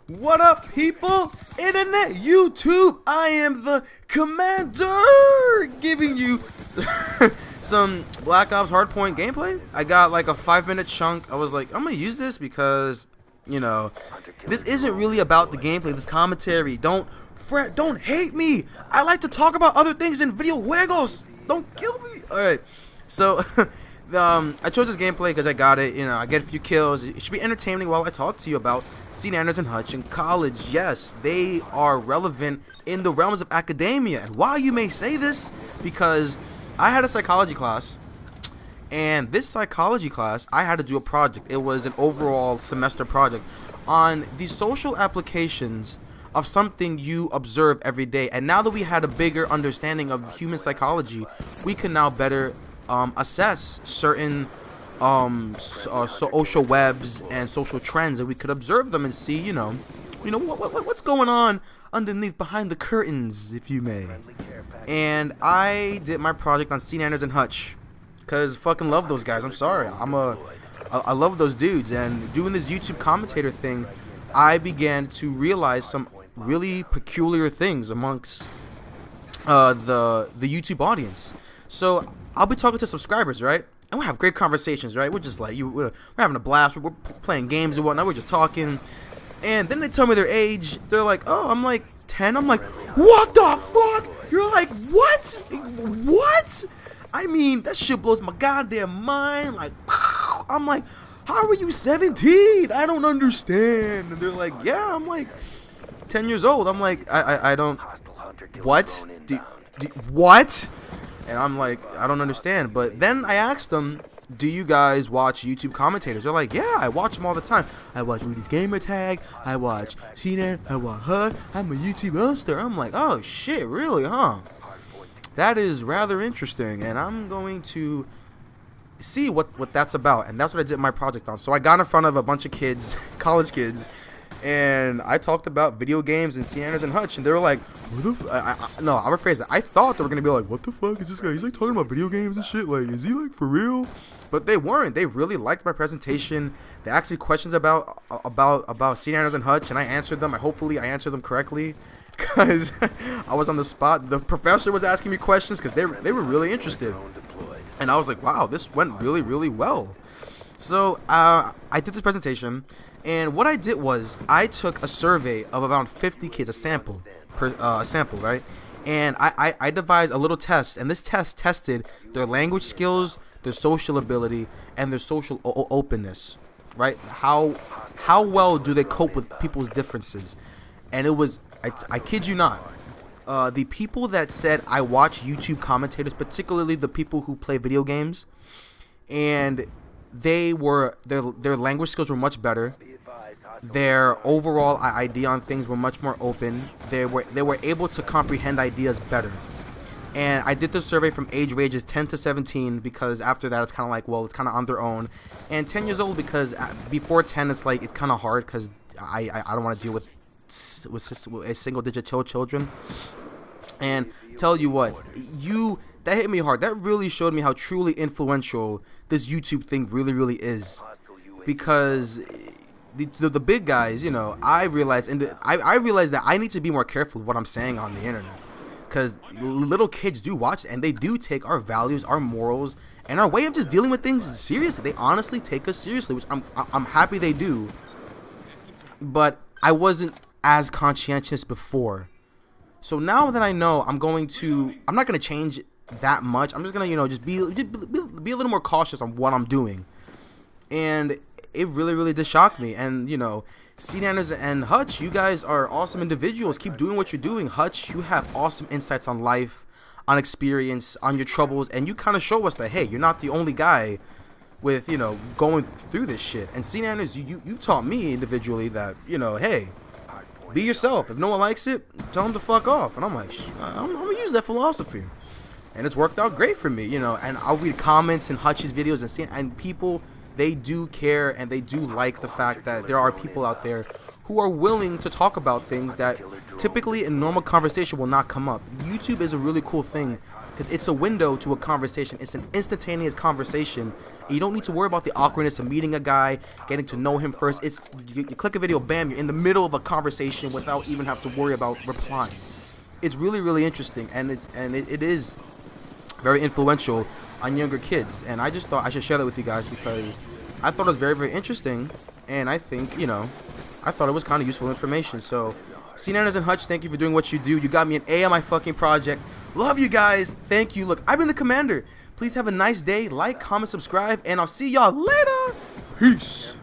What up, people? Internet, YouTube, I am the Commander, giving you some Black Ops Hardpoint gameplay. I got like a 5-minute chunk. I was like, I'm gonna use this because, you know, this isn't really about the gameplay, this commentary. Don't fret, don't hate me. I like to talk about other things than video juegos. Don't kill me. Alright, so I chose this gameplay because I got it. You know, I get a few kills. It should be entertaining while I talk to you about SeaNanners and Hutch in college. Yes, they are relevant in the realms of academia. And why you may say this, because I had a psychology class, and this psychology class, I had to do a project. It was an overall semester project on the social applications of something you observe every day. And now that we had a bigger understanding of human psychology, we can now better assess certain social webs and social trends, and we could observe them and see, you know what's going on underneath, behind the curtains, if you may. And I did my project on SeaNanners and Hutch, cause fucking love those guys. I'm sorry, I love those dudes. And doing this YouTube commentator thing, I began to realize some really peculiar things amongst the YouTube audience. So I'll be talking to subscribers, right? And we have great conversations, right? We're just like, we're having a blast. We're playing games and whatnot. We're just talking. And then they tell me their age. They're like, oh, I'm like 10. I'm like, what the fuck? You're like, what? What? I mean, that shit blows my goddamn mind. Like, I'm like, how are you 17? I don't understand. And they're like, yeah, I'm like 10 years old. I'm like, I don't, what? What? And I'm like, I don't understand. But then I asked them, do you guys watch YouTube commentators? They're like, yeah, I watch them all the time. I watch Rudy's Gamer Tag. I watch SeaNanners. I watch Hutch. I'm a YouTube monster. I'm like, oh shit, really, huh? That is rather interesting. And I'm going to see what that's about. And that's what I did my project on. So I got in front of a bunch of kids, college kids, and I talked about video games and SeaNanners and Hutch, and they were like, what the no, I'll rephrase it. I thought they were going to be like, what the fuck is this guy? He's like talking about video games and shit. Like, is he like for real? But they weren't. They really liked my presentation. They asked me questions about SeaNanners and Hutch, and I answered them. Hopefully I answered them correctly, because I was on the spot. The professor was asking me questions because they were really interested. And I was like, wow, this went really, really well. So I did this presentation. And what I did was I took a survey of around 50 kids, a sample, right? And I devised a little test, and this test tested their language skills, their social ability, and their social openness, right? How well do they cope with people's differences? And it was, I kid you not, the people that said I watch YouTube commentators, particularly the people who play video games, and their language skills were much better. Their overall idea on things were much more open. They were able to comprehend ideas better. And I did this survey from age ranges 10 to 17, because after that it's kind of like, well, it's kind of on their own. And 10 years old, because before 10 it's like, it's kind of hard, because I don't want to deal with a single-digit children. And tell you what, that hit me hard. That really showed me how truly influential this YouTube thing really, really is. Because the big guys, you know, I realized that I need to be more careful of what I'm saying on the internet, because little kids do watch, and they do take our values, our morals, and our way of just dealing with things seriously. They honestly take us seriously, which I'm happy they do. But I wasn't as conscientious before. So now that I know, I'm not gonna change that much. I'm just gonna, you know, just be a little more cautious on what I'm doing. And it really, really did shock me. And, you know, SeaNanners and Hutch, you guys are awesome individuals. Keep doing what you're doing. Hutch, you have awesome insights on life, on experience, on your troubles, and you kind of show us that, hey, you're not the only guy with, you know, going through this shit. And SeaNanners, you taught me individually that, you know, hey, be yourself. If no one likes it, tell them to fuck off. And I'm like, I'm gonna use that philosophy. And it's worked out great for me, you know. And I'll read comments in Hutch's videos and people, they do care, and they do like the fact that there are people out there who are willing to talk about things that typically in normal conversation will not come up. YouTube is a really cool thing because it's a window to a conversation. It's an instantaneous conversation. You don't need to worry about the awkwardness of meeting a guy, getting to know him first. It's you click a video, bam, you're in the middle of a conversation without even have to worry about replying. It's really, really interesting, and it is very influential on younger kids. And I just thought I should share that with you guys because I thought it was very, very interesting, and I think, you know, I thought it was kind of useful information. So, SeaNanners and Hutch, thank you for doing what you do. You got me an A on my fucking project. Love you guys. Thank you. Look, I've been the Commander. Please have a nice day. Like, comment, subscribe, and I'll see y'all later. Peace.